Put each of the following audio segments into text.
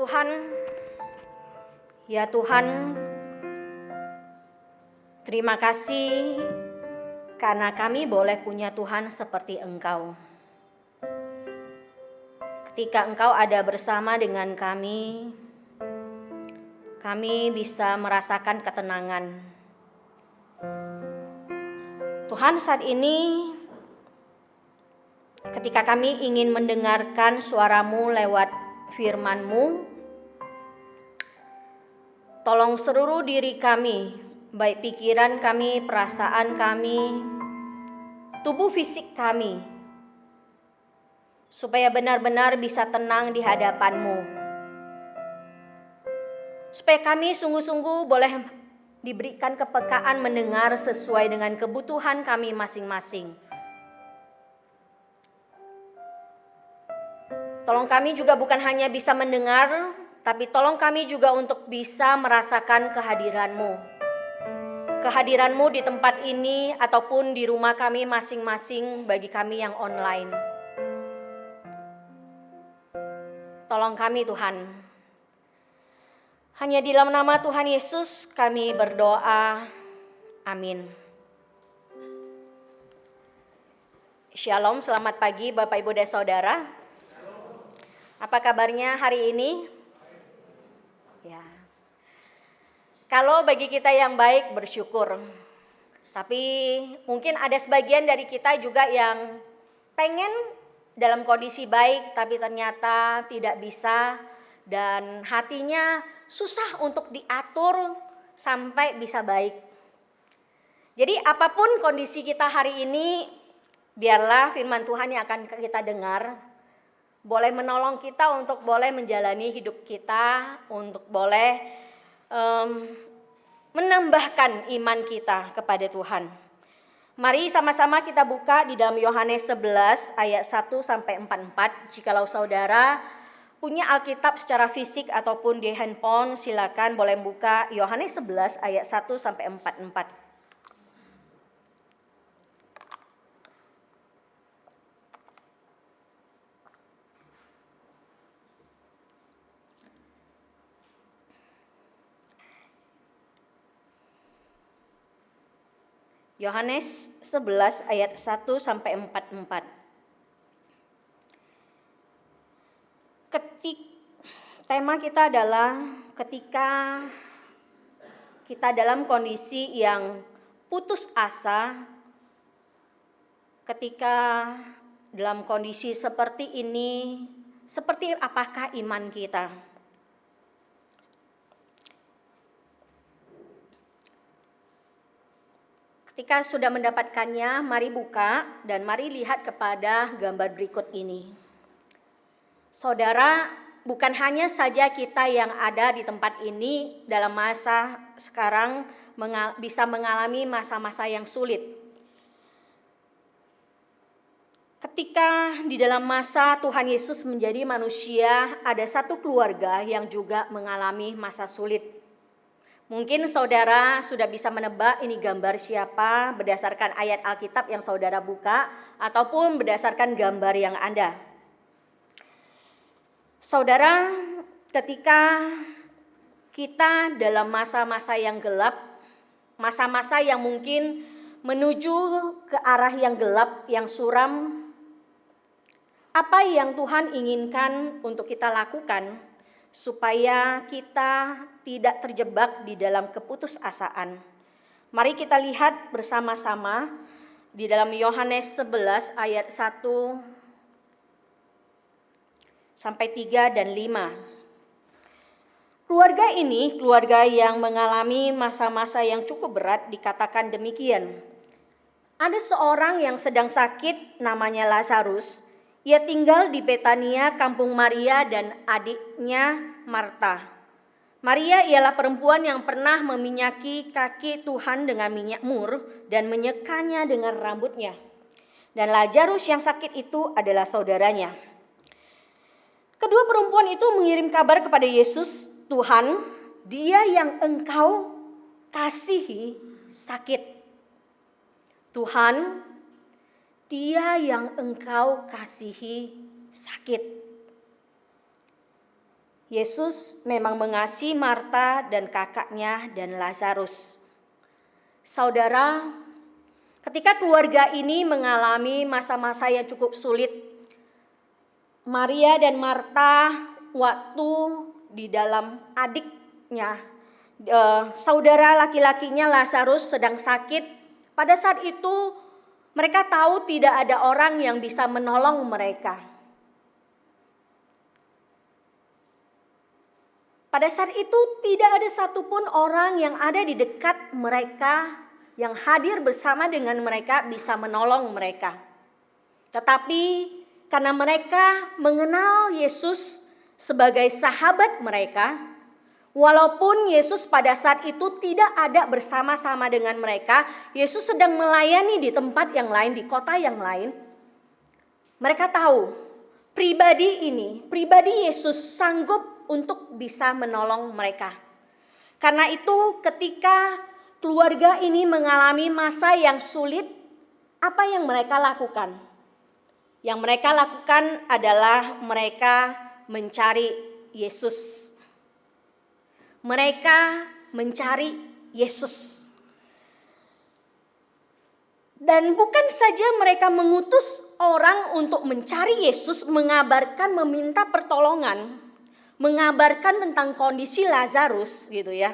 Tuhan, ya Tuhan, terima kasih karena kami boleh punya Tuhan seperti Engkau. Ketika Engkau ada bersama dengan kami bisa merasakan ketenangan. Tuhan, saat ini ketika kami ingin mendengarkan suara-Mu lewat firman-Mu, tolong seluruh diri kami, baik pikiran kami, perasaan kami, tubuh fisik kami, supaya benar-benar bisa tenang di hadapan-Mu. Supaya kami sungguh-sungguh boleh diberikan kepekaan mendengar sesuai dengan kebutuhan kami masing-masing. Tolong kami juga bukan hanya bisa mendengar, tapi tolong kami juga untuk bisa merasakan kehadiran-Mu. Kehadiran-Mu di tempat ini ataupun di rumah kami masing-masing bagi kami yang online. Tolong kami Tuhan. Hanya di dalam nama Tuhan Yesus kami berdoa. Amin. Shalom, selamat pagi Bapak Ibu dan Saudara. Apa kabarnya hari ini? Ya. Kalau bagi kita yang baik bersyukur. Tapi mungkin ada sebagian dari kita juga yang pengen dalam kondisi baik tapi ternyata tidak bisa dan hatinya susah untuk diatur sampai bisa baik. Jadi apapun kondisi kita hari ini, biarlah firman Tuhan yang akan kita dengar boleh menolong kita untuk boleh menjalani hidup kita, untuk boleh menambahkan iman kita kepada Tuhan. Mari sama-sama kita buka di dalam Yohanes 11 ayat 1 sampai 44. Jikalau saudara punya Alkitab secara fisik ataupun di handphone, silakan boleh buka Yohanes 11 ayat 1 sampai 44. Yohanes 11 ayat 1 sampai 44. Tema kita adalah ketika kita dalam kondisi yang putus asa, ketika dalam kondisi seperti ini, seperti apakah iman kita? Ketika sudah mendapatkannya, mari buka dan mari lihat kepada gambar berikut ini. Saudara, bukan hanya saja kita yang ada di tempat ini dalam masa sekarang bisa mengalami masa-masa yang sulit. Ketika di dalam masa Tuhan Yesus menjadi manusia, ada satu keluarga yang juga mengalami masa sulit. Mungkin saudara sudah bisa menebak ini gambar siapa berdasarkan ayat Alkitab yang saudara buka ataupun berdasarkan gambar yang ada. Saudara, ketika kita dalam masa-masa yang gelap, masa-masa yang mungkin menuju ke arah yang gelap, yang suram, apa yang Tuhan inginkan untuk kita lakukan supaya kita tidak terjebak di dalam keputusasaan. Mari kita lihat bersama-sama di dalam Yohanes 11 ayat 1 sampai 3 dan 5. Keluarga ini, keluarga yang mengalami masa-masa yang cukup berat, dikatakan demikian. Ada seorang yang sedang sakit namanya Lazarus. Ia tinggal di Betania, kampung Maria dan adiknya Marta. Maria ialah perempuan yang pernah meminyaki kaki Tuhan dengan minyak mur dan menyekanya dengan rambutnya. Dan Lazarus yang sakit itu adalah saudaranya. Kedua perempuan itu mengirim kabar kepada Yesus, Tuhan, dia yang Engkau kasihi sakit. Tuhan, dia yang Engkau kasihi sakit. Yesus memang mengasihi Marta dan kakaknya dan Lazarus. Saudara, ketika keluarga ini mengalami masa-masa yang cukup sulit, Maria dan Marta waktu di dalam adiknya, saudara laki-lakinya Lazarus sedang sakit. Pada saat itu mereka tahu tidak ada orang yang bisa menolong mereka. Pada saat itu tidak ada satupun orang yang ada di dekat mereka yang hadir bersama dengan mereka bisa menolong mereka. Tetapi karena mereka mengenal Yesus sebagai sahabat mereka, walaupun Yesus pada saat itu tidak ada bersama-sama dengan mereka, Yesus sedang melayani di tempat yang lain, di kota yang lain. Mereka tahu pribadi Yesus sanggup untuk bisa menolong mereka. Karena itu ketika keluarga ini mengalami masa yang sulit, apa yang mereka lakukan? Yang mereka lakukan adalah mereka mencari Yesus. Mereka mencari Yesus. Dan bukan saja mereka mengutus orang untuk mencari Yesus, mengabarkan, meminta pertolongan, mengabarkan tentang kondisi Lazarus gitu ya.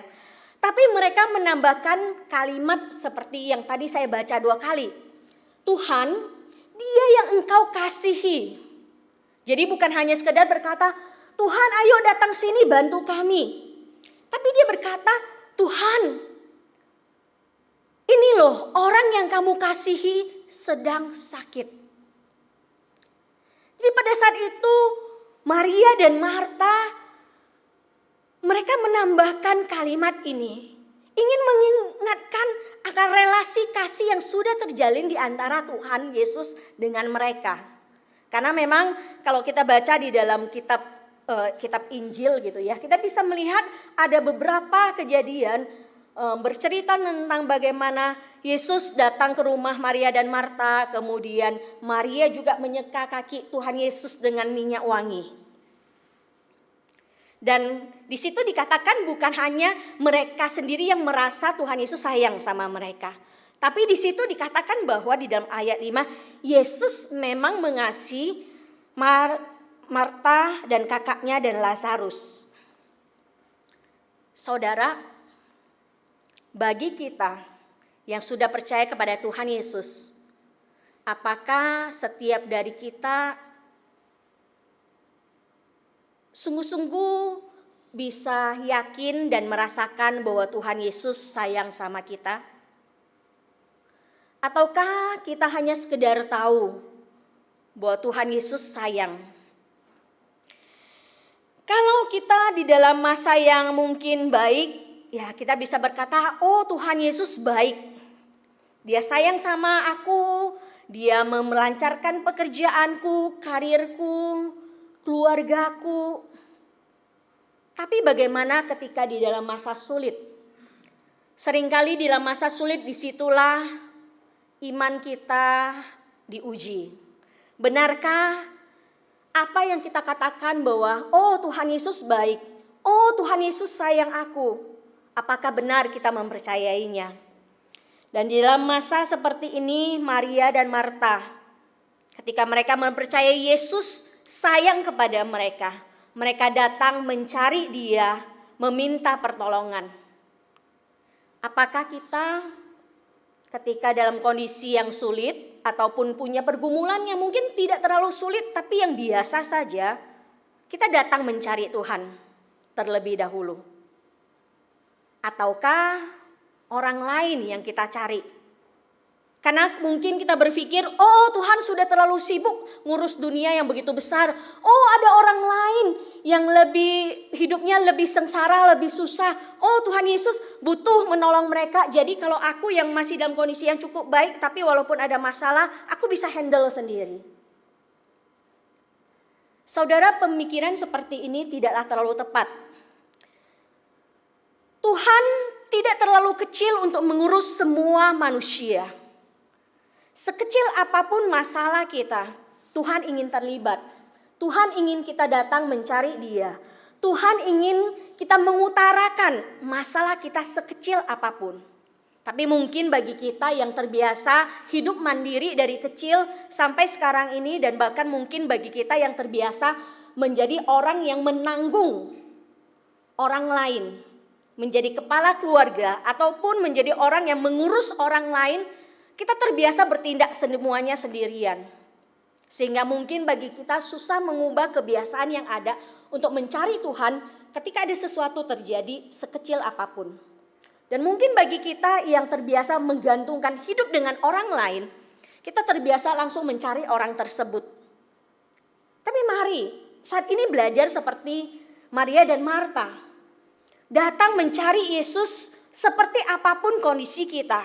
Tapi mereka menambahkan kalimat seperti yang tadi saya baca 2 kali. Tuhan, Dia yang Engkau kasihi. Jadi bukan hanya sekedar berkata, Tuhan ayo datang sini bantu kami. Tapi dia berkata, Tuhan, ini loh orang yang kamu kasihi sedang sakit. Jadi pada saat itu Maria dan Marta, mereka menambahkan kalimat ini, ingin mengingatkan akan relasi kasih yang sudah terjalin di antara Tuhan Yesus dengan mereka. Karena memang kalau kita baca di dalam kitab Injil gitu ya, kita bisa melihat ada beberapa kejadian bercerita tentang bagaimana Yesus datang ke rumah Maria dan Marta, kemudian Maria juga menyeka kaki Tuhan Yesus dengan minyak wangi. Dan di situ dikatakan bukan hanya mereka sendiri yang merasa Tuhan Yesus sayang sama mereka, tapi di situ dikatakan bahwa di dalam ayat 5 Yesus memang mengasihi Marta dan kakaknya dan Lazarus. Saudara, bagi kita yang sudah percaya kepada Tuhan Yesus, apakah setiap dari kita sungguh-sungguh bisa yakin dan merasakan bahwa Tuhan Yesus sayang sama kita? Ataukah kita hanya sekedar tahu bahwa Tuhan Yesus sayang? Kalau kita di dalam masa yang mungkin baik, ya kita bisa berkata, oh Tuhan Yesus baik. Dia sayang sama aku, Dia melancarkan pekerjaanku, karirku, keluargaku. Tapi bagaimana ketika di dalam masa sulit? Seringkali di dalam masa sulit disitulah iman kita diuji. Benarkah apa yang kita katakan bahwa oh Tuhan Yesus baik, oh Tuhan Yesus sayang aku? Apakah benar kita mempercayainya? Dan di dalam masa seperti ini Maria dan Marta, ketika mereka mempercayai Yesus sayang kepada mereka, mereka datang mencari Dia, meminta pertolongan. Apakah kita ketika dalam kondisi yang sulit ataupun punya pergumulan yang mungkin tidak terlalu sulit tapi yang biasa saja, kita datang mencari Tuhan terlebih dahulu? Ataukah orang lain yang kita cari? Karena mungkin kita berpikir, oh Tuhan sudah terlalu sibuk ngurus dunia yang begitu besar. Oh ada orang lain yang hidupnya lebih sengsara, lebih susah. Oh Tuhan Yesus butuh menolong mereka. Jadi kalau aku yang masih dalam kondisi yang cukup baik, tapi walaupun ada masalah, aku bisa handle sendiri. Saudara, pemikiran seperti ini tidaklah terlalu tepat. Tuhan tidak terlalu kecil untuk mengurus semua manusia. Sekecil apapun masalah kita, Tuhan ingin terlibat. Tuhan ingin kita datang mencari Dia. Tuhan ingin kita mengutarakan masalah kita sekecil apapun. Tapi mungkin bagi kita yang terbiasa hidup mandiri dari kecil sampai sekarang ini, dan bahkan mungkin bagi kita yang terbiasa menjadi orang yang menanggung orang lain, menjadi kepala keluarga ataupun menjadi orang yang mengurus orang lain, kita terbiasa bertindak semuanya sendirian. Sehingga mungkin bagi kita susah mengubah kebiasaan yang ada untuk mencari Tuhan ketika ada sesuatu terjadi sekecil apapun. Dan mungkin bagi kita yang terbiasa menggantungkan hidup dengan orang lain, kita terbiasa langsung mencari orang tersebut. Tapi mari saat ini belajar seperti Maria dan Marta. Datang mencari Yesus seperti apapun kondisi kita.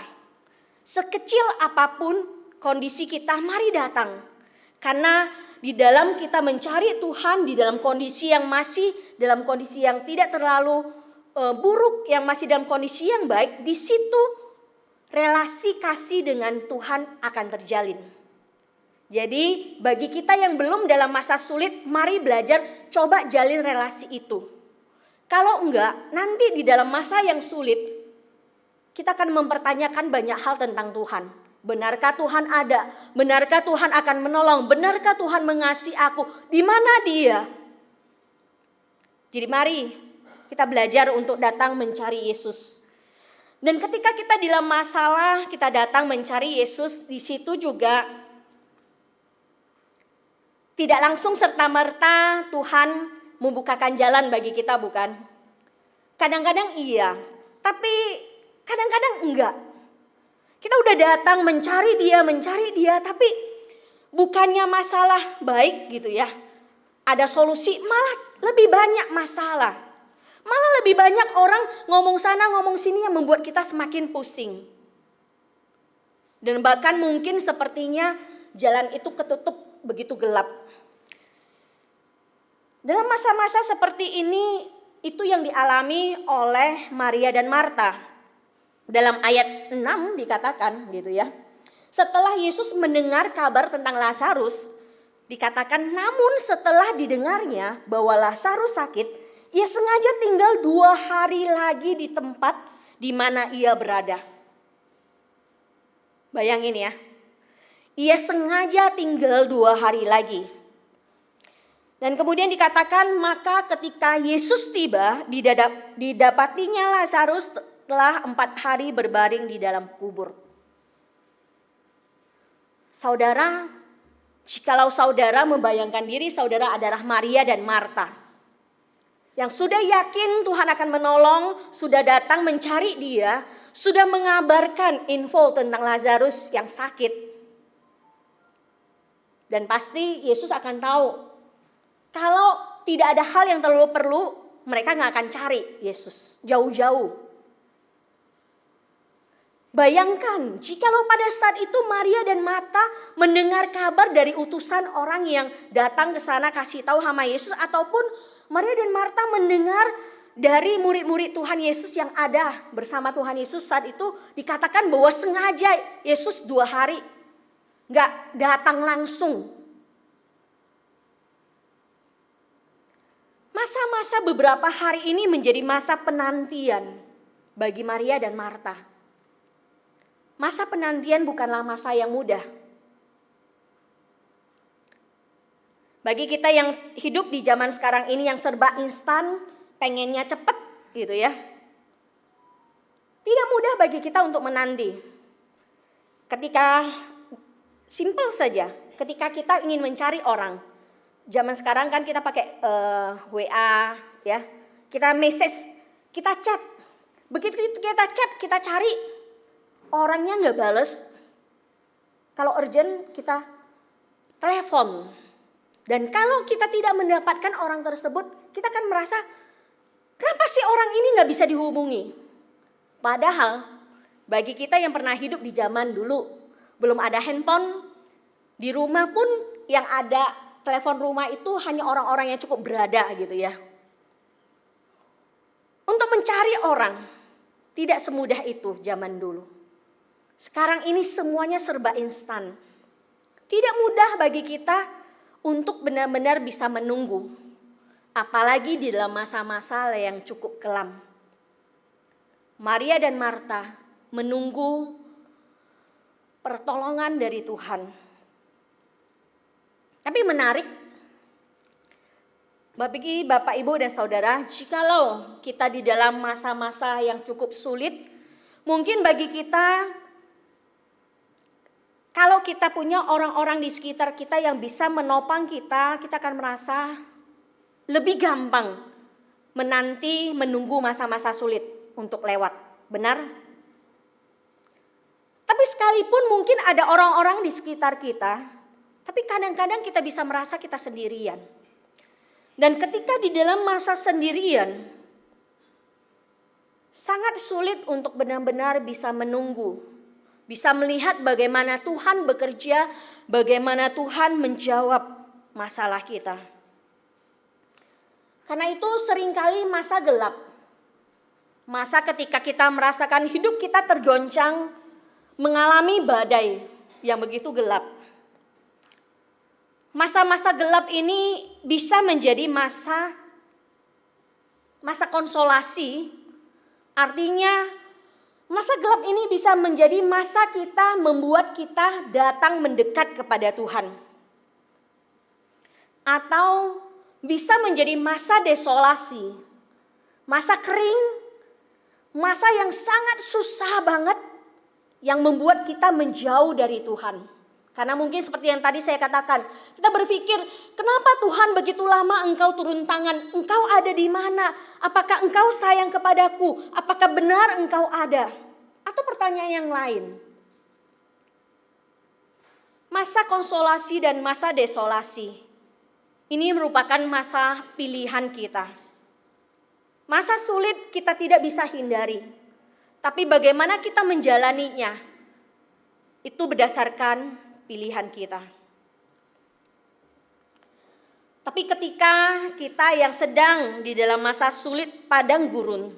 Sekecil apapun kondisi kita, mari datang. Karena di dalam kita mencari Tuhan, di dalam kondisi yang masih dalam kondisi yang tidak terlalu buruk, yang masih dalam kondisi yang baik, di situ relasi kasih dengan Tuhan akan terjalin. Jadi bagi kita yang belum dalam masa sulit, mari belajar coba jalin relasi itu. Kalau enggak, nanti di dalam masa yang sulit, kita akan mempertanyakan banyak hal tentang Tuhan. Benarkah Tuhan ada? Benarkah Tuhan akan menolong? Benarkah Tuhan mengasihi aku? Di mana Dia? Jadi mari kita belajar untuk datang mencari Yesus. Dan ketika kita di dalam masalah, kita datang mencari Yesus, di situ juga tidak langsung serta-merta Tuhan membukakan jalan bagi kita, bukan? Kadang-kadang iya, tapi kadang-kadang enggak. Kita udah datang mencari dia, tapi bukannya masalah baik gitu ya. Ada solusi, malah lebih banyak masalah. Malah lebih banyak orang ngomong sana ngomong sini yang membuat kita semakin pusing. Dan bahkan mungkin sepertinya jalan itu ketutup begitu gelap. Dalam masa-masa seperti ini, itu yang dialami oleh Maria dan Marta. Dalam ayat 6 dikatakan gitu ya. Setelah Yesus mendengar kabar tentang Lazarus, dikatakan namun setelah didengarnya bahwa Lazarus sakit, ia sengaja tinggal 2 hari lagi di tempat di mana ia berada. Bayangin ya. Ia sengaja tinggal 2 hari lagi. Dan kemudian dikatakan maka ketika Yesus tiba, didapatinya Lazarus telah 4 hari berbaring di dalam kubur. Saudara, jikalau saudara membayangkan diri saudara adalah Maria dan Marta, yang sudah yakin Tuhan akan menolong, sudah datang mencari dia, sudah mengabarkan info tentang Lazarus yang sakit. Dan pasti Yesus akan tahu, kalau tidak ada hal yang terlalu perlu, mereka gak akan cari Yesus jauh-jauh. Bayangkan jikalau pada saat itu Maria dan Marta mendengar kabar dari utusan orang yang datang ke sana kasih tahu sama Yesus, ataupun Maria dan Marta mendengar dari murid-murid Tuhan Yesus yang ada bersama Tuhan Yesus saat itu, dikatakan bahwa sengaja Yesus 2 hari gak datang langsung. Masa-masa beberapa hari ini menjadi masa penantian bagi Maria dan Marta. Masa penantian bukanlah masa yang mudah. Bagi kita yang hidup di zaman sekarang ini yang serba instan, pengennya cepet gitu ya. Tidak mudah bagi kita untuk menanti. Ketika simple saja, ketika kita ingin mencari orang. Zaman sekarang kan kita pakai WA ya. Kita message, kita chat. Begitu kita chat, kita cari, orangnya nggak bales. Kalau urgent kita telepon. Dan kalau kita tidak mendapatkan orang tersebut, kita kan merasa kenapa sih orang ini nggak bisa dihubungi? Padahal bagi kita yang pernah hidup di zaman dulu, belum ada handphone, di rumah pun yang ada telepon rumah itu hanya orang-orang yang cukup berada gitu ya. Untuk mencari orang tidak semudah itu zaman dulu. Sekarang ini semuanya serba instan. Tidak mudah bagi kita untuk benar-benar bisa menunggu. apalagi di dalam masa-masa yang cukup kelam. Maria dan Marta menunggu pertolongan dari Tuhan. Tapi menarik, Bapak, Ibu, dan Saudara, jikalau kita di dalam masa-masa yang cukup sulit, mungkin bagi kita, kalau kita punya orang-orang di sekitar kita yang bisa menopang kita, kita akan merasa lebih gampang menunggu masa-masa sulit untuk lewat. Benar? Tapi sekalipun mungkin ada orang-orang di sekitar kita, tapi kadang-kadang kita bisa merasa kita sendirian. Dan ketika di dalam masa sendirian, sangat sulit untuk benar-benar bisa menunggu, bisa melihat bagaimana Tuhan bekerja, bagaimana Tuhan menjawab masalah kita. Karena itu seringkali masa gelap, masa ketika kita merasakan hidup kita tergoncang, mengalami badai yang begitu gelap. Masa-masa gelap ini bisa menjadi masa konsolasi. Artinya masa gelap ini bisa menjadi masa kita membuat kita datang mendekat kepada Tuhan. Atau bisa menjadi masa desolasi, masa kering, masa yang sangat susah banget yang membuat kita menjauh dari Tuhan. Karena mungkin seperti yang tadi saya katakan, kita berpikir, kenapa Tuhan begitu lama Engkau turun tangan? Engkau ada di mana? Apakah Engkau sayang kepadaku? Apakah benar Engkau ada? Atau pertanyaan yang lain. Masa konsolasi dan masa desolasi, ini merupakan masa pilihan kita. Masa sulit kita tidak bisa hindari. Tapi bagaimana kita menjalaninya, itu berdasarkan pilihan kita. Tapi ketika kita yang sedang di dalam masa sulit padang gurun,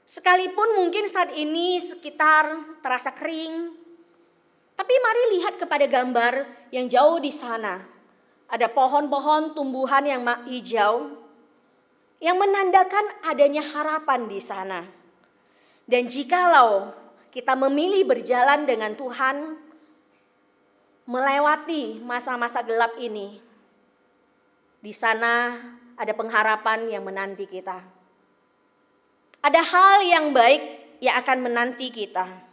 sekalipun mungkin saat ini sekitar terasa kering, tapi mari lihat kepada gambar yang jauh di sana. Ada pohon-pohon tumbuhan yang hijau yang menandakan adanya harapan di sana. Dan jikalau kita memilih berjalan dengan Tuhan, melewati masa-masa gelap ini, di sana ada pengharapan yang menanti kita. Ada hal yang baik yang akan menanti kita.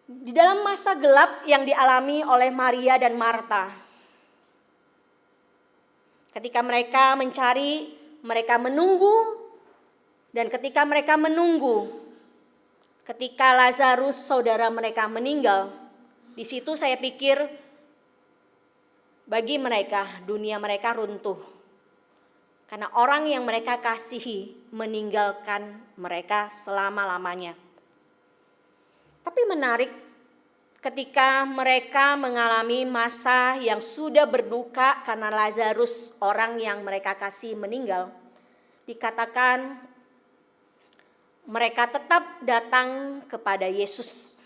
Di dalam masa gelap yang dialami oleh Maria dan Marta, ketika mereka mencari, mereka menunggu, dan ketika mereka menunggu, ketika Lazarus saudara mereka meninggal, di situ saya pikir bagi mereka dunia mereka runtuh. Karena orang yang mereka kasihi meninggalkan mereka selama-lamanya. Tapi menarik ketika mereka mengalami masa yang sudah berduka karena Lazarus orang yang mereka kasih meninggal. Dikatakan mereka tetap datang kepada Yesus.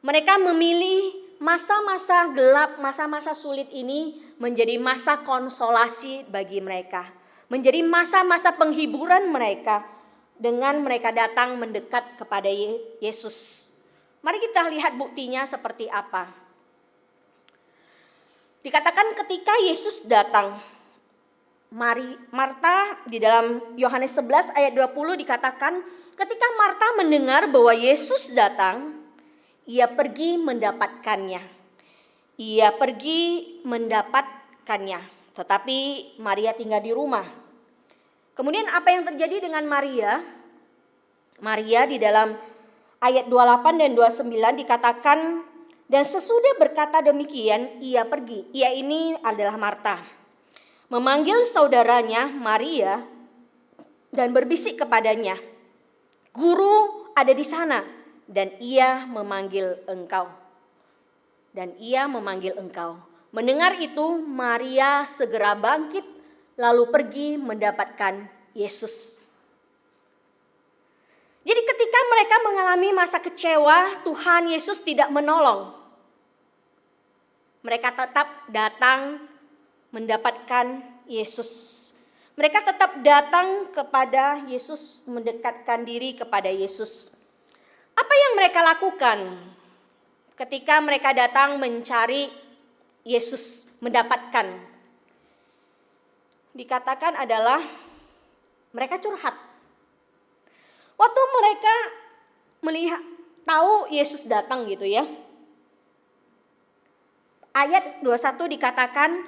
Mereka memilih masa-masa gelap, masa-masa sulit ini menjadi masa konsolasi bagi mereka. Menjadi masa-masa penghiburan mereka dengan mereka datang mendekat kepada Yesus. Mari kita lihat buktinya seperti apa. Dikatakan ketika Yesus datang, Marta di dalam Yohanes 11 ayat 20 dikatakan ketika Marta mendengar bahwa Yesus datang, ia pergi mendapatkannya. Tetapi Maria tinggal di rumah. Kemudian apa yang terjadi dengan Maria? Maria di dalam ayat 28 dan 29 dikatakan, dan sesudah berkata demikian ia pergi. Ia ini adalah Marta. Memanggil saudaranya Maria dan berbisik kepadanya, "Guru ada di sana dan ia memanggil engkau." Mendengar itu Maria segera bangkit lalu pergi mendapatkan Yesus. Jadi ketika mereka mengalami masa kecewa, Tuhan Yesus tidak menolong. Mereka tetap datang mendapatkan Yesus. Mereka tetap datang kepada Yesus, mendekatkan diri kepada Yesus. Apa yang mereka lakukan ketika mereka datang mencari Yesus, mendapatkan? Dikatakan adalah mereka curhat. Waktu mereka melihat, tahu Yesus datang gitu ya. Ayat 21 dikatakan,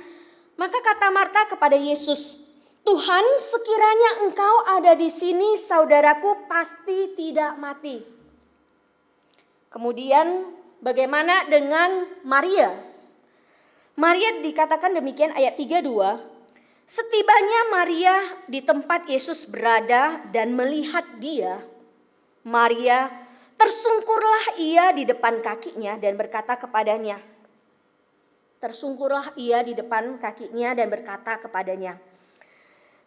maka kata Marta kepada Yesus, Tuhan, sekiranya Engkau ada di sini, saudaraku pasti tidak mati. Kemudian bagaimana dengan Maria? Maria dikatakan demikian ayat 32. Setibanya Maria di tempat Yesus berada dan melihat dia, Maria tersungkurlah ia di depan kakinya dan berkata kepadanya. Tersungkurlah ia di depan kakinya dan berkata kepadanya,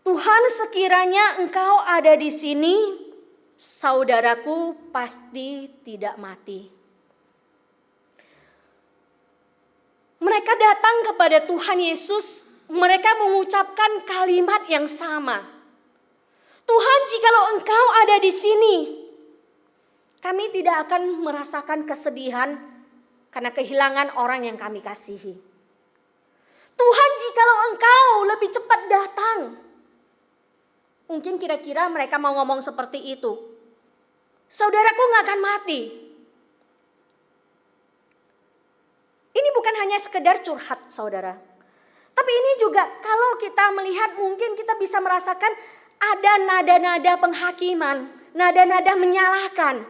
Tuhan, sekiranya Engkau ada di sini, saudaraku pasti tidak mati. Mereka datang kepada Tuhan Yesus, mereka mengucapkan kalimat yang sama. Tuhan, jikalau Engkau ada di sini, kami tidak akan merasakan kesedihan karena kehilangan orang yang kami kasihi. Tuhan, jikalau Engkau lebih cepat datang. Mungkin kira-kira mereka mau ngomong seperti itu. Saudaraku gak akan mati. Ini bukan hanya sekedar curhat, saudara. Tapi ini juga kalau kita melihat, mungkin kita bisa merasakan ada nada-nada penghakiman, nada-nada menyalahkan.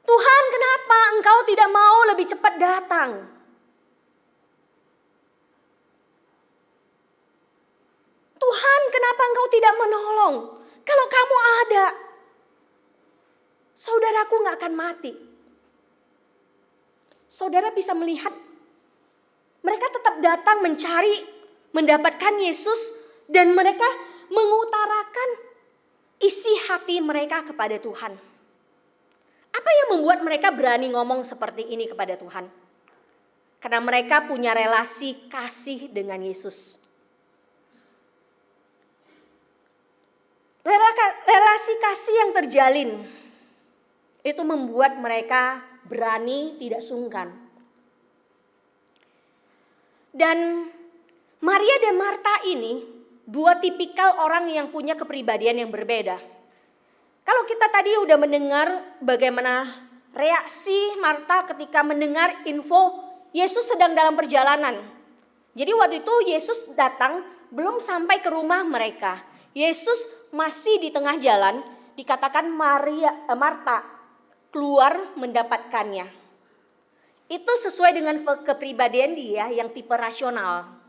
Tuhan, kenapa Engkau tidak mau lebih cepat datang? Tuhan, kenapa Engkau tidak menolong? Kalau kamu ada, saudaraku gak akan mati. Saudara bisa melihat, mereka tetap datang mencari, mendapatkan Yesus, dan mereka mengutarakan isi hati mereka kepada Tuhan. Apa yang membuat mereka berani ngomong seperti ini kepada Tuhan? Karena mereka punya relasi kasih dengan Yesus. Relasi kasih yang terjalin itu membuat mereka berani, tidak sungkan. Dan Maria dan Marta ini dua tipikal orang yang punya kepribadian yang berbeda. Kalau kita tadi udah mendengar bagaimana reaksi Marta ketika mendengar info Yesus sedang dalam perjalanan. Jadi waktu itu Yesus datang belum sampai ke rumah mereka. Yesus masih di tengah jalan, dikatakan Marta keluar mendapatkannya. Itu sesuai dengan kepribadian dia yang tipe rasional.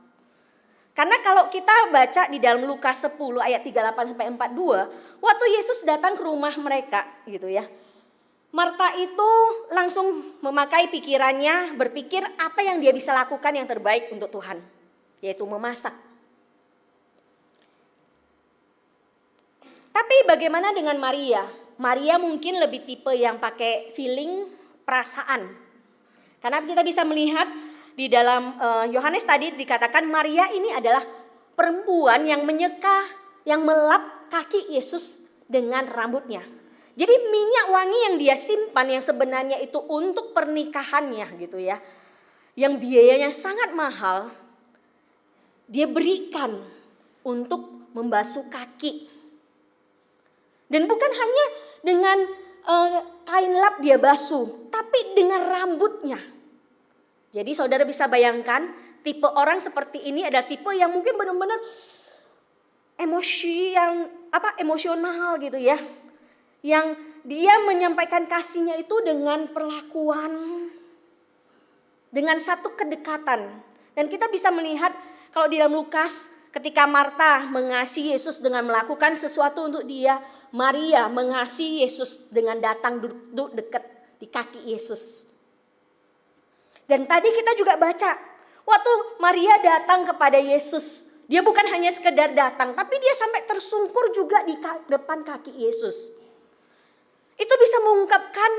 Karena kalau kita baca di dalam Lukas 10 ayat 38 sampai 42, waktu Yesus datang ke rumah mereka gitu ya. Marta itu langsung memakai pikirannya, berpikir apa yang dia bisa lakukan yang terbaik untuk Tuhan, yaitu memasak. Tapi bagaimana dengan Maria? Maria mungkin lebih tipe yang pakai feeling, perasaan. Karena kita bisa melihat di dalam Yohanes tadi dikatakan Maria ini adalah perempuan yang menyeka, yang melap kaki Yesus dengan rambutnya. Jadi minyak wangi yang dia simpan yang sebenarnya itu untuk pernikahannya gitu ya. Yang biayanya sangat mahal, dia berikan untuk membasuh kaki. Dan bukan hanya dengan kain lap dia basuh, tapi dengan rambutnya. Jadi saudara bisa bayangkan tipe orang seperti ini adalah tipe yang mungkin benar-benar emosional gitu ya. Yang dia menyampaikan kasihnya itu dengan perlakuan, dengan satu kedekatan. Dan kita bisa melihat kalau di dalam Lukas ketika Marta mengasihi Yesus dengan melakukan sesuatu untuk dia, Maria mengasihi Yesus dengan datang duduk dekat di kaki Yesus. Dan tadi kita juga baca, waktu Maria datang kepada Yesus, dia bukan hanya sekedar datang, tapi dia sampai tersungkur juga di depan kaki Yesus. Itu bisa mengungkapkan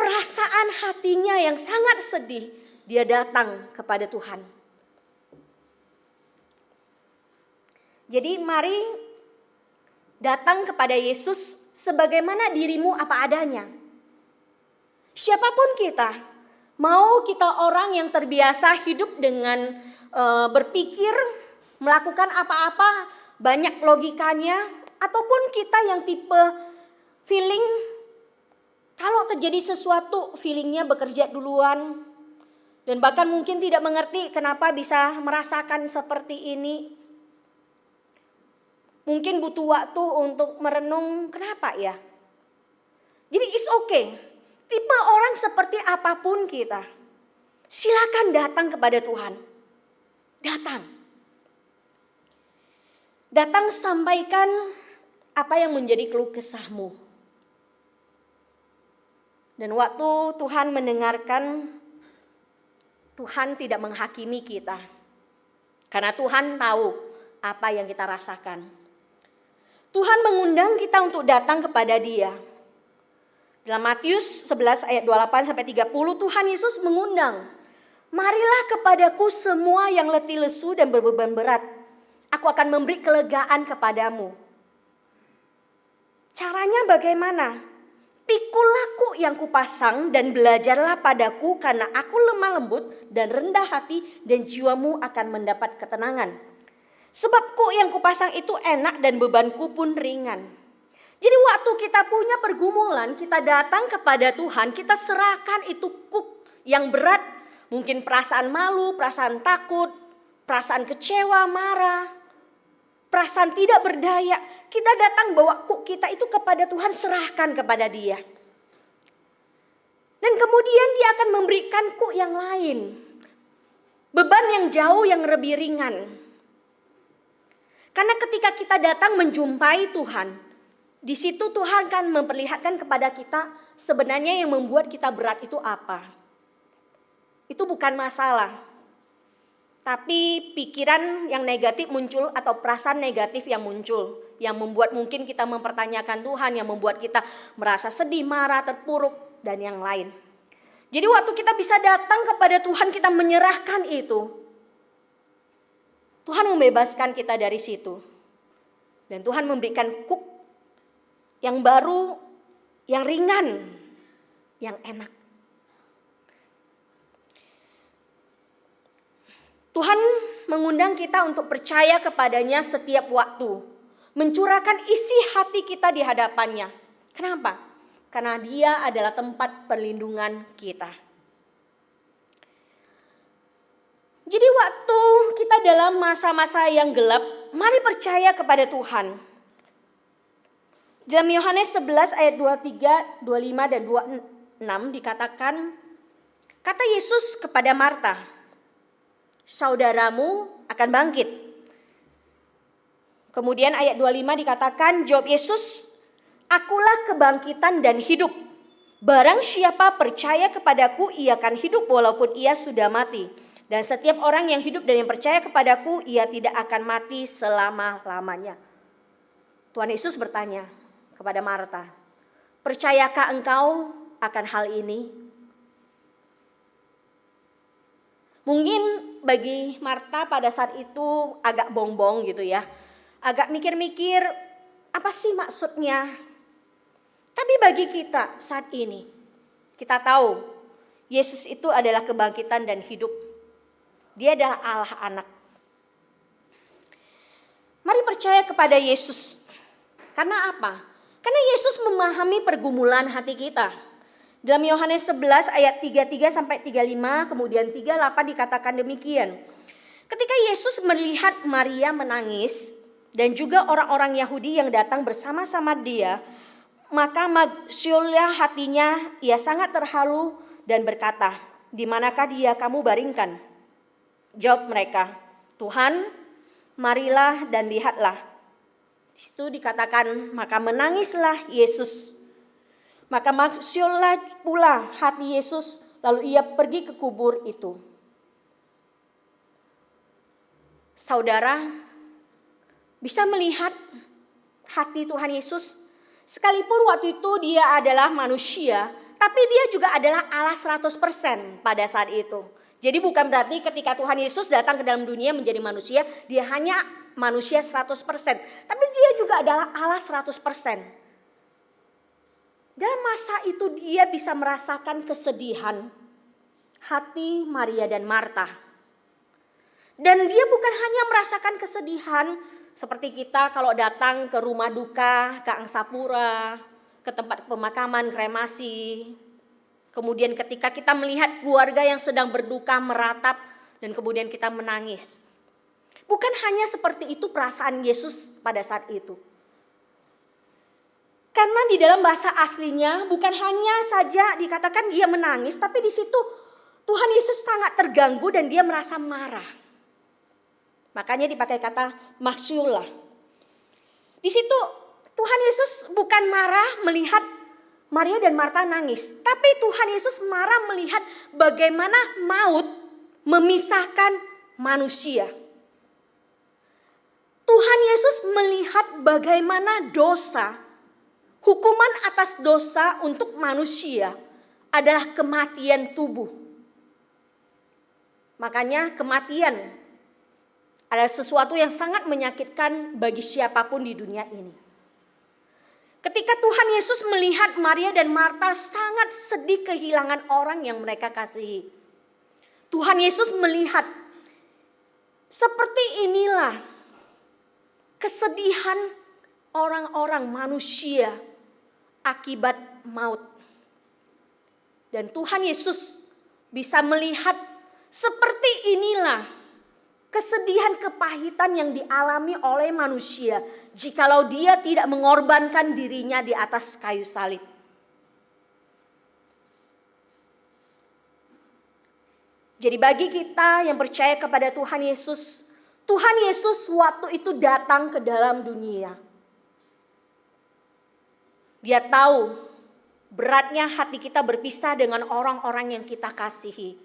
perasaan hatinya yang sangat sedih, dia datang kepada Tuhan. Jadi mari datang kepada Yesus sebagaimana dirimu apa adanya. Siapapun kita, mau kita orang yang terbiasa hidup dengan berpikir, melakukan apa-apa banyak logikanya, ataupun kita yang tipe feeling, kalau terjadi sesuatu feelingnya bekerja duluan, dan bahkan mungkin tidak mengerti kenapa bisa merasakan seperti ini. Mungkin butuh waktu untuk merenung, kenapa ya? Jadi it's okay. Tipe orang seperti apapun kita, silakan datang kepada Tuhan. Datang sampaikan apa yang menjadi keluh kesahmu. Dan waktu Tuhan mendengarkan, Tuhan tidak menghakimi kita. Karena Tuhan tahu apa yang kita rasakan. Tuhan mengundang kita untuk datang kepada Dia. Dalam Matius 11 ayat 28-30 Tuhan Yesus mengundang, marilah kepadaku semua yang letih lesu dan berbeban berat. Aku akan memberi kelegaan kepadamu. Caranya bagaimana? Pikulah kuk yang kupasang dan belajarlah padaku karena aku lemah lembut dan rendah hati dan jiwamu akan mendapat ketenangan. Sebab kuk yang kupasang itu enak dan bebanku pun ringan. Jadi waktu kita punya pergumulan, kita datang kepada Tuhan, kita serahkan itu kuk yang berat. Mungkin perasaan malu, perasaan takut, perasaan kecewa, marah, perasaan tidak berdaya. Kita datang bawa kuk kita itu kepada Tuhan, serahkan kepada Dia. Dan kemudian Dia akan memberikan kuk yang lain. Beban yang jauh yang lebih ringan. Karena ketika kita datang menjumpai Tuhan, di situ Tuhan akan memperlihatkan kepada kita sebenarnya yang membuat kita berat itu apa. Itu bukan masalah. Tapi pikiran yang negatif muncul atau perasaan negatif yang muncul. Yang membuat mungkin kita mempertanyakan Tuhan, yang membuat kita merasa sedih, marah, terpuruk, dan yang lain. Jadi waktu kita bisa datang kepada Tuhan, kita menyerahkan itu. Tuhan membebaskan kita dari situ. Dan Tuhan memberikan kuk yang baru, yang ringan, yang enak. Tuhan mengundang kita untuk percaya kepadanya setiap waktu. Mencurahkan isi hati kita di hadapannya. Kenapa? Karena Dia adalah tempat perlindungan kita. Jadi waktu kita dalam masa-masa yang gelap, mari percaya kepada Tuhan. Dalam Yohanes 11 ayat 23, 25 dan 26 dikatakan, kata Yesus kepada Marta, saudaramu akan bangkit. Kemudian ayat 25 dikatakan, jawab Yesus, akulah kebangkitan dan hidup. Barang siapa percaya kepadaku, ia akan hidup walaupun ia sudah mati. Dan setiap orang yang hidup dan yang percaya kepadaku, ia tidak akan mati selama-lamanya. Tuhan Yesus bertanya kepada Marta, percayakah engkau akan hal ini? Mungkin bagi Marta pada saat itu agak bongbong gitu ya. Agak mikir-mikir, apa sih maksudnya? Tapi bagi kita saat ini, kita tahu Yesus itu adalah kebangkitan dan hidup. Dia adalah Allah anak. Mari percaya kepada Yesus. Karena apa? Karena Yesus memahami pergumulan hati kita. Dalam Yohanes 11 ayat 33 sampai 35, kemudian 38 dikatakan demikian. Ketika Yesus melihat Maria menangis dan juga orang-orang Yahudi yang datang bersama-sama Dia, maka masyurlah hatinya, ia sangat terharu dan berkata, di manakah Dia kamu baringkan? Jawab mereka, Tuhan, marilah dan lihatlah. Di situ dikatakan, maka menangislah Yesus. Maka masyurlah pula hati Yesus, lalu ia pergi ke kubur itu. Saudara, bisa melihat hati Tuhan Yesus, sekalipun waktu itu Dia adalah manusia, tapi Dia juga adalah Allah 100% pada saat itu. Jadi bukan berarti ketika Tuhan Yesus datang ke dalam dunia menjadi manusia, Dia hanya manusia 100%, tapi dia juga adalah Allah 100%. Dalam masa itu dia bisa merasakan kesedihan hati Maria dan Marta. Dan dia bukan hanya merasakan kesedihan seperti kita kalau datang ke rumah duka, ke Angsapura, ke tempat pemakaman kremasi. Kemudian ketika kita melihat keluarga yang sedang berduka meratap dan kemudian kita menangis. Bukan hanya seperti itu perasaan Yesus pada saat itu. Karena di dalam bahasa aslinya bukan hanya saja dikatakan dia menangis, tapi di situ Tuhan Yesus sangat terganggu dan dia merasa marah. Makanya dipakai kata maksyullah. Di situ Tuhan Yesus bukan marah melihat Maria dan Marta nangis, tapi Tuhan Yesus marah melihat bagaimana maut memisahkan manusia. Tuhan Yesus melihat bagaimana dosa, hukuman atas dosa untuk manusia adalah kematian tubuh. Makanya kematian adalah sesuatu yang sangat menyakitkan bagi siapapun di dunia ini. Ketika Tuhan Yesus melihat Maria dan Marta sangat sedih kehilangan orang yang mereka kasihi. Tuhan Yesus melihat seperti inilah kesedihan orang-orang manusia akibat maut. Dan Tuhan Yesus bisa melihat seperti inilah kesedihan kepahitan yang dialami oleh manusia jikalau dia tidak mengorbankan dirinya di atas kayu salib. Jadi bagi kita yang percaya kepada Tuhan Yesus waktu itu datang ke dalam dunia. Dia tahu beratnya hati kita berpisah dengan orang-orang yang kita kasihi.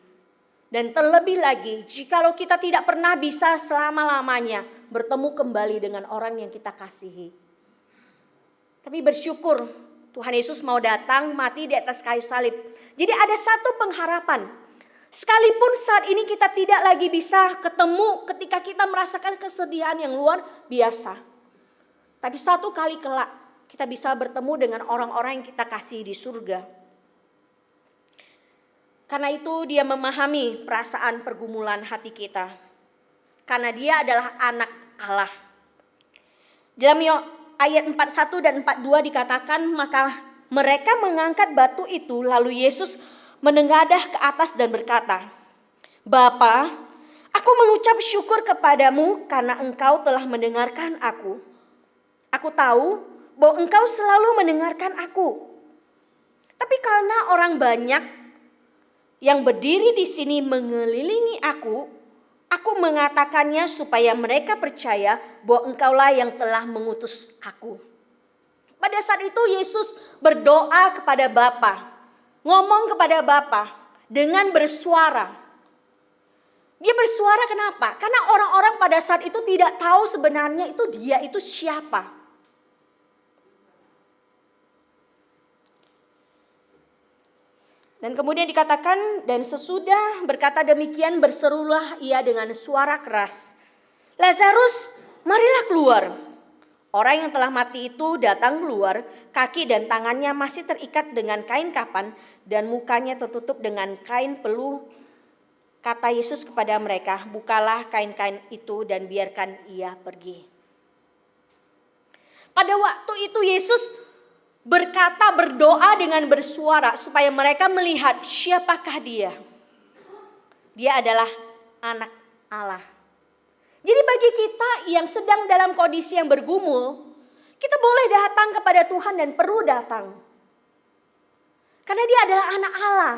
Dan terlebih lagi, jikalau kita tidak pernah bisa selama-lamanya bertemu kembali dengan orang yang kita kasihi. Tapi bersyukur Tuhan Yesus mau datang mati di atas kayu salib. Jadi ada satu pengharapan. Sekalipun saat ini kita tidak lagi bisa ketemu ketika kita merasakan kesedihan yang luar biasa. Tapi satu kali kelak kita bisa bertemu dengan orang-orang yang kita kasihi di surga. Karena itu dia memahami perasaan pergumulan hati kita. Karena dia adalah anak Allah. Dalam ayat 41 dan 42 dikatakan, maka mereka mengangkat batu itu lalu Yesus menengadah ke atas dan berkata, Bapa, aku mengucap syukur kepadamu karena engkau telah mendengarkan aku. Aku tahu bahwa engkau selalu mendengarkan aku. Tapi karena orang banyak yang berdiri di sini mengelilingi aku mengatakannya supaya mereka percaya bahwa engkaulah yang telah mengutus aku. Pada saat itu Yesus berdoa kepada Bapa, ngomong kepada Bapa dengan bersuara. Dia bersuara kenapa? Karena orang-orang pada saat itu tidak tahu sebenarnya itu dia itu siapa. Dan kemudian dikatakan, dan sesudah berkata demikian berserulah ia dengan suara keras, Lazarus, marilah keluar. Orang yang telah mati itu datang keluar, kaki dan tangannya masih terikat dengan kain kapan dan mukanya tertutup dengan kain peluh. Kata Yesus kepada mereka, bukalah kain-kain itu dan biarkan ia pergi. Pada waktu itu Yesus berdoa dengan bersuara supaya mereka melihat siapakah dia. Dia adalah anak Allah. Jadi bagi kita yang sedang dalam kondisi yang bergumul, kita boleh datang kepada Tuhan dan perlu datang. Karena dia adalah anak Allah.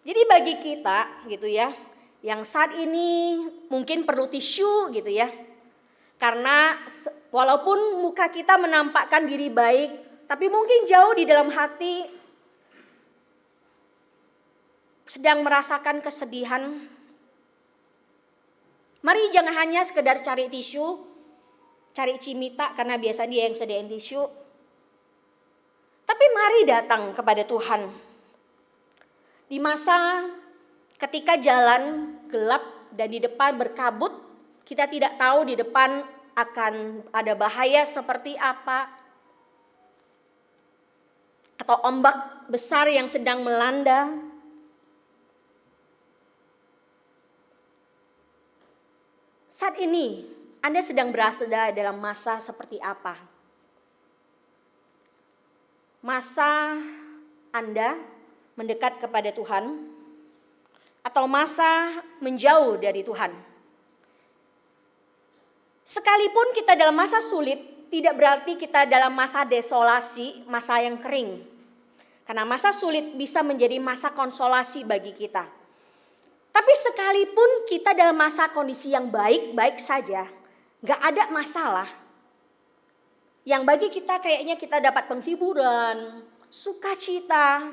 Jadi bagi kita gitu ya, yang saat ini mungkin perlu tisu gitu ya. Karena walaupun muka kita menampakkan diri baik, tapi mungkin jauh di dalam hati sedang merasakan kesedihan. Mari jangan hanya sekedar cari tisu, cari cimita karena biasa dia yang sediain tisu. Tapi mari datang kepada Tuhan. Di masa ketika jalan gelap dan di depan berkabut, Kita tidak tahu di depan akan ada bahaya seperti apa, atau ombak besar yang sedang melanda. Saat ini Anda sedang berada dalam masa seperti apa? Masa Anda mendekat kepada Tuhan atau masa menjauh dari Tuhan? Sekalipun kita dalam masa sulit, tidak berarti kita dalam masa desolasi, masa yang kering. Karena masa sulit bisa menjadi masa konsolasi bagi kita. Tapi sekalipun kita dalam masa kondisi yang baik-baik saja, gak ada masalah. Yang bagi kita kayaknya kita dapat penghiburan, sukacita.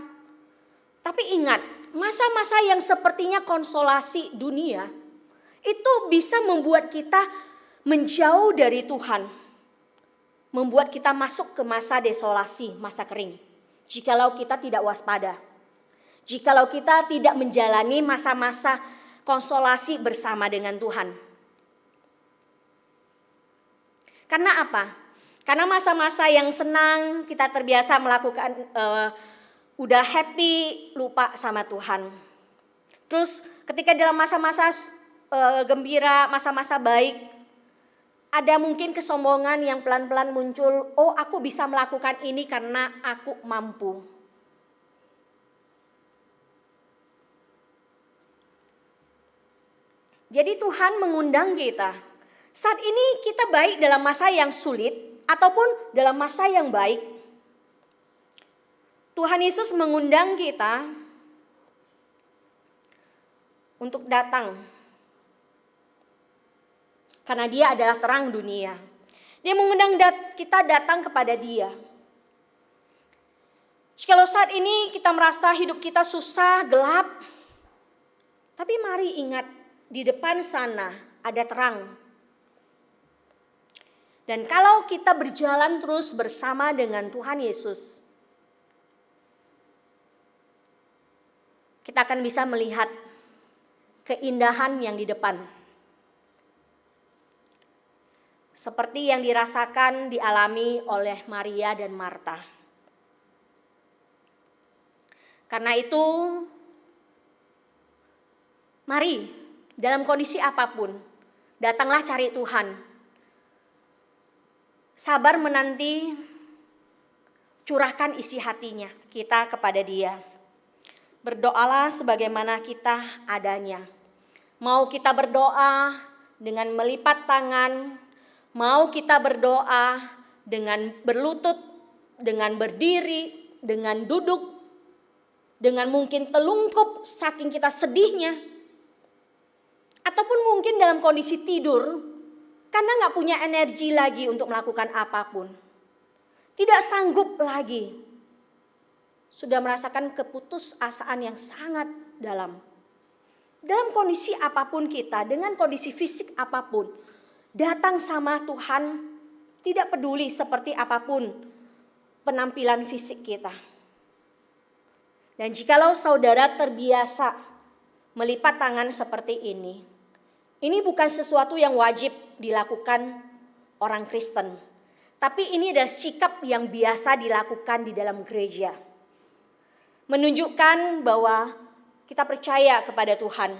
Tapi ingat, masa-masa yang sepertinya konsolasi dunia, itu bisa membuat kita menjauh dari Tuhan. Membuat kita masuk ke masa desolasi, masa kering. Jikalau kita tidak waspada. Jikalau kita tidak menjalani masa-masa konsolasi bersama dengan Tuhan. Karena apa? Karena masa-masa yang senang kita terbiasa melakukan, udah happy, lupa sama Tuhan. Terus ketika dalam masa-masa gembira, masa-masa baik, ada mungkin kesombongan yang pelan-pelan muncul. Oh, aku bisa melakukan ini karena aku mampu. Jadi Tuhan mengundang kita. Saat ini kita baik dalam masa yang sulit ataupun dalam masa yang baik. Tuhan Yesus mengundang kita untuk datang. Karena Dia adalah terang dunia. Dia mengundang kita datang kepada Dia. Kalau saat ini kita merasa hidup kita susah, gelap, tapi mari ingat, di depan sana ada terang. Dan kalau kita berjalan terus bersama dengan Tuhan Yesus, kita akan bisa melihat keindahan yang di depan. Seperti yang dirasakan, dialami oleh Maria dan Marta. Karena itu, mari dalam kondisi apapun, datanglah cari Tuhan. Sabar menanti, curahkan isi hatinya kita kepada Dia. Berdoalah sebagaimana kita adanya. Mau kita berdoa dengan melipat tangan, mau kita berdoa dengan berlutut, dengan berdiri, dengan duduk, dengan mungkin telungkup saking kita sedihnya. Ataupun mungkin dalam kondisi tidur, karena gak punya energi lagi untuk melakukan apapun. Tidak sanggup lagi. Sudah merasakan keputusasaan yang sangat dalam. Dalam kondisi apapun kita, dengan kondisi fisik apapun, datang sama Tuhan, tidak peduli seperti apapun penampilan fisik kita. Dan jikalau saudara terbiasa melipat tangan seperti ini bukan sesuatu yang wajib dilakukan orang Kristen. Tapi ini adalah sikap yang biasa dilakukan di dalam gereja. Menunjukkan bahwa kita percaya kepada Tuhan.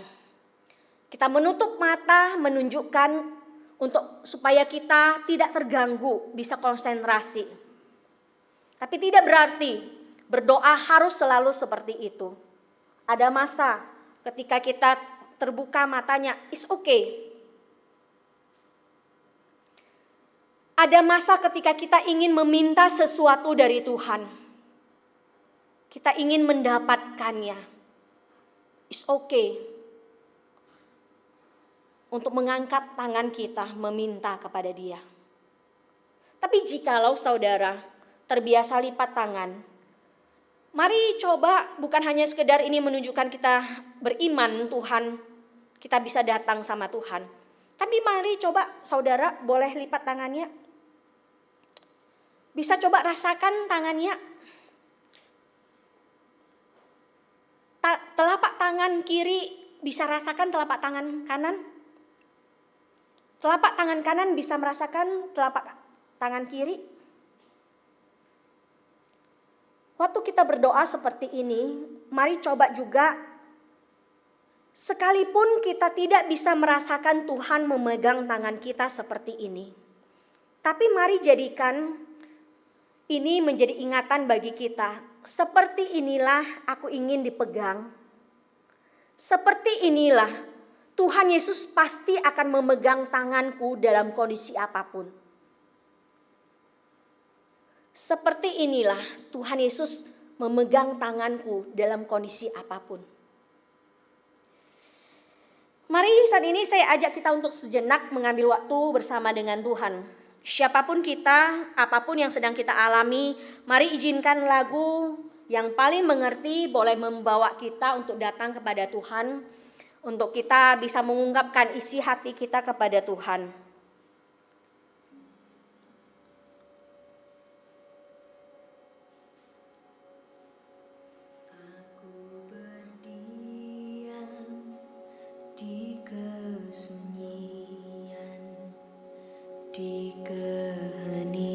Kita menutup mata, menunjukkan supaya kita tidak terganggu, bisa konsentrasi. Tapi tidak berarti berdoa harus selalu seperti itu. Ada masa ketika kita terbuka matanya, it's okay. Ada masa ketika kita ingin meminta sesuatu dari Tuhan. Kita ingin mendapatkannya. It's okay. Untuk mengangkat tangan kita meminta kepada Dia. Tapi jikalau saudara terbiasa lipat tangan, mari coba bukan hanya sekedar ini menunjukkan kita beriman Tuhan, kita bisa datang sama Tuhan. Tapi mari coba saudara boleh lipat tangannya. Bisa coba rasakan tangannya. Telapak tangan kiri bisa rasakan telapak tangan kanan. Telapak tangan kanan bisa merasakan telapak tangan kiri. Waktu kita berdoa seperti ini, mari coba juga, sekalipun kita tidak bisa merasakan Tuhan memegang tangan kita seperti ini, tapi mari jadikan ini menjadi ingatan bagi kita. Seperti inilah aku ingin dipegang. Seperti inilah Tuhan Yesus pasti akan memegang tanganku dalam kondisi apapun. Seperti inilah Tuhan Yesus memegang tanganku dalam kondisi apapun. Mari saat ini saya ajak kita untuk sejenak mengambil waktu bersama dengan Tuhan. Siapapun kita, apapun yang sedang kita alami, mari izinkan lagu yang paling mengerti boleh membawa kita untuk datang kepada Tuhan, untuk kita bisa mengungkapkan isi hati kita kepada Tuhan. Di kesunyian, di keheningan,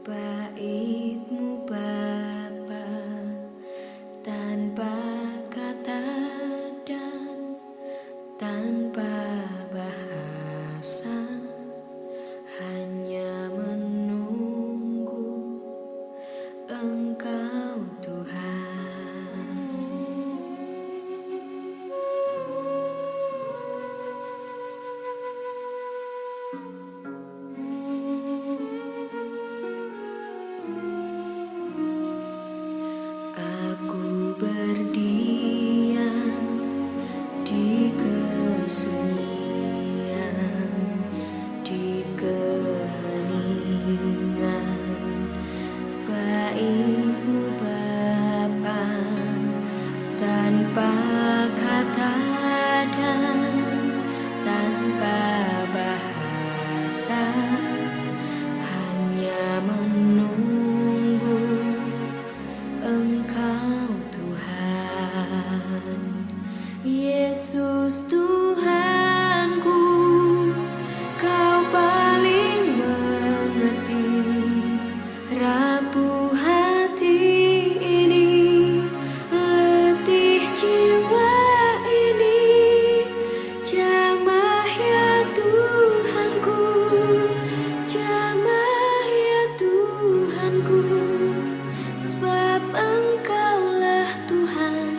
bait-Mu Bapa, tanpa kata dan tanpa bahasa, hanya menunggu Engkau Tuhan. Yesus Tuhanku, Kau paling mengerti rapuh hati ini, letih jiwa ini. Jamah ya Tuhanku, jamah ya Tuhanku, sebab Engkaulah Tuhan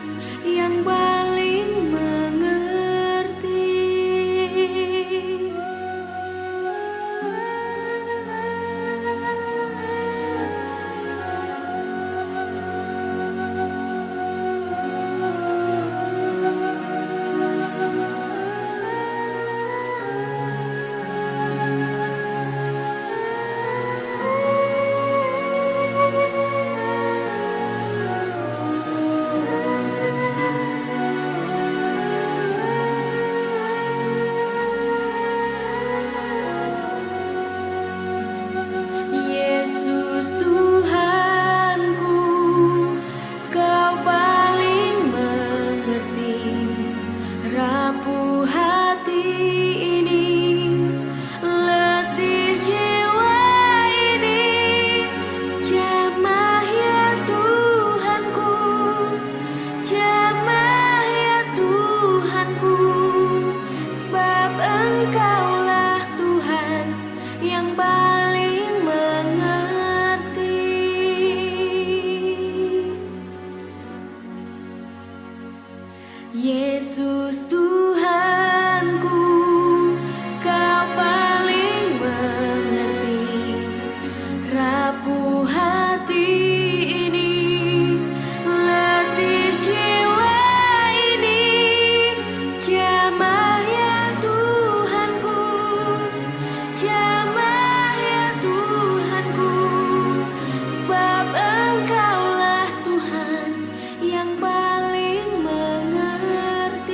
yang paling mengerti.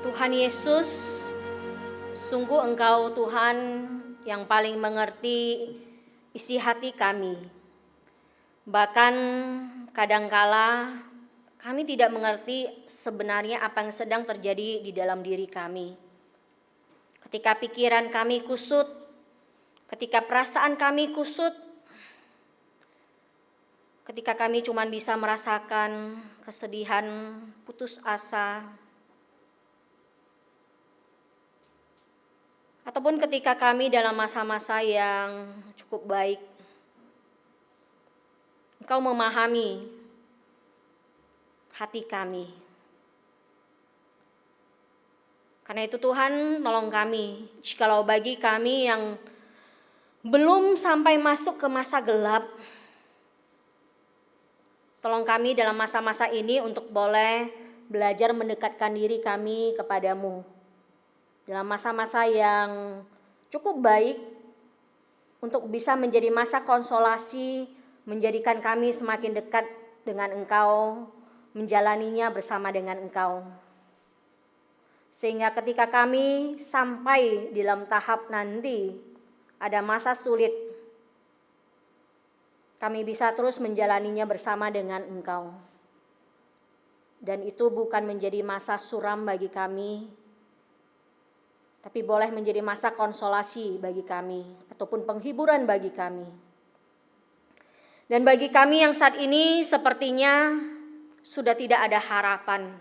Tuhan Yesus, sungguh Engkau Tuhan yang paling mengerti isi hati kami. Bahkan kadangkala kami tidak mengerti sebenarnya apa yang sedang terjadi di dalam diri kami. Ketika pikiran kami kusut, ketika perasaan kami kusut, ketika kami cuma bisa merasakan kesedihan, putus asa, ataupun ketika kami dalam masa-masa yang cukup baik, Engkau memahami hati kami. Karena itu Tuhan, tolong kami, jikalau bagi kami yang belum sampai masuk ke masa gelap, tolong kami dalam masa-masa ini untuk boleh belajar mendekatkan diri kami kepadamu. Dalam masa-masa yang cukup baik, untuk bisa menjadi masa konsolasi, menjadikan kami semakin dekat dengan Engkau, menjalaninya bersama dengan Engkau. Sehingga ketika kami sampai di dalam tahap nanti, ada masa sulit, kami bisa terus menjalaninya bersama dengan Engkau. Dan itu bukan menjadi masa suram bagi kami, tapi boleh menjadi masa konsolasi bagi kami, ataupun penghiburan bagi kami. Dan bagi kami yang saat ini sepertinya sudah tidak ada harapan.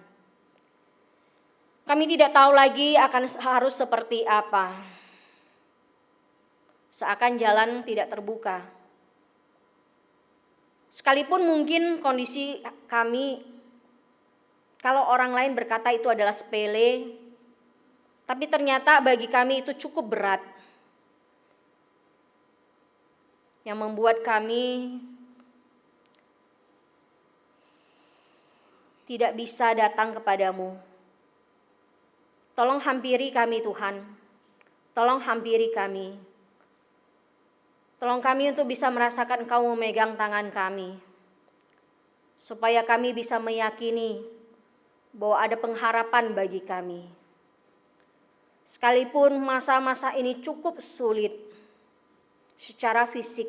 Kami tidak tahu lagi akan harus seperti apa. Seakan jalan tidak terbuka. Sekalipun mungkin kondisi kami, kalau orang lain berkata itu adalah sepele, tapi ternyata bagi kami itu cukup berat. Yang membuat kami tidak bisa datang kepadamu. Tolong hampiri kami Tuhan, tolong hampiri kami. Tolong kami untuk bisa merasakan Engkau memegang tangan kami. Supaya kami bisa meyakini bahwa ada pengharapan bagi kami. Sekalipun masa-masa ini cukup sulit secara fisik.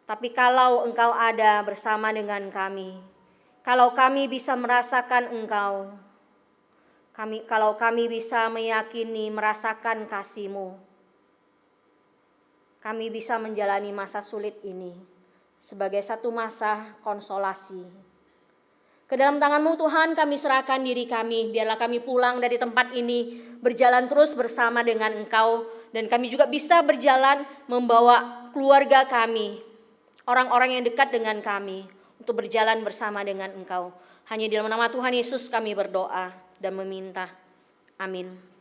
Tapi kalau Engkau ada bersama dengan kami, kalau kami bisa merasakan Engkau, kalau kami bisa meyakini, merasakan kasih-Mu, kami bisa menjalani masa sulit ini sebagai satu masa konsolasi. Ke dalam tangan-Mu Tuhan kami serahkan diri kami, biarlah kami pulang dari tempat ini berjalan terus bersama dengan Engkau, dan kami juga bisa berjalan membawa keluarga kami, orang-orang yang dekat dengan kami, untuk berjalan bersama dengan Engkau. Hanya di dalam nama Tuhan Yesus kami berdoa dan meminta. Amin.